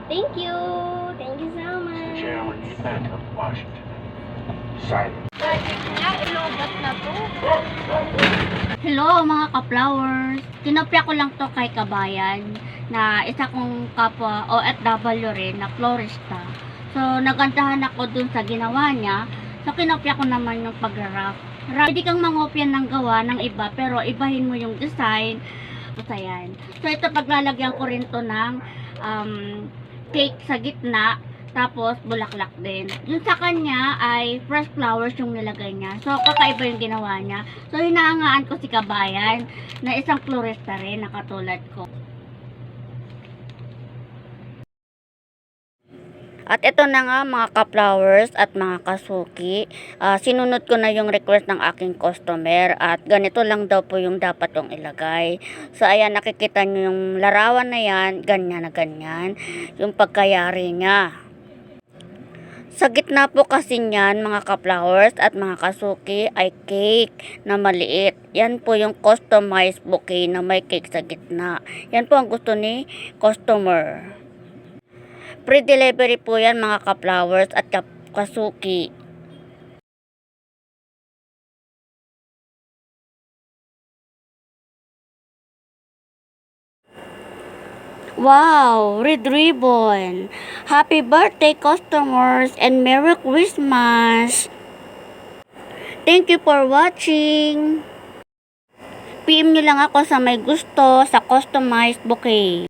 Thank you. Thank you so much. Chairman Event of Washington. Silent. Ilobat na to. Hello mga ka-flowers! Kinopya ko lang to kay Kabayan na isa kong kapwa OFW rin na florista. So nagandahan ako dun sa ginawa niya. So kinopya ko naman yung pag-wrap. Pwede kang mangopya ng gawa ng iba pero ibahin mo yung design. So yan. So ito paglalagyan ko rin to ng cake sa gitna. Tapos, bulaklak din. Yung sa kanya ay fresh flowers yung nilagay niya. So, kakaiba yung ginawa niya. So, hinahangaan ko si Kabayan na isang florista rin na katulad ko. At ito na nga mga ka-flowers at mga kasuki. Sinunod ko na yung request ng aking customer at ganito lang daw po yung dapat yung ilagay. So, ayan, nakikita nyo yung larawan na yan, ganyan na ganyan. Yung pagkayari niya. Sa gitna po kasi niyan mga ka-flowers at mga kasuki ay cake na maliit. Yan po yung customized bouquet na may cake sa gitna. Yan po ang gusto ni customer. Pre-delivery po yan mga ka-flowers at kasuki. Wow, red ribbon. Happy birthday customers and Merry Christmas. Thank you for watching. PM nyo lang ako sa may gusto sa customized bouquet.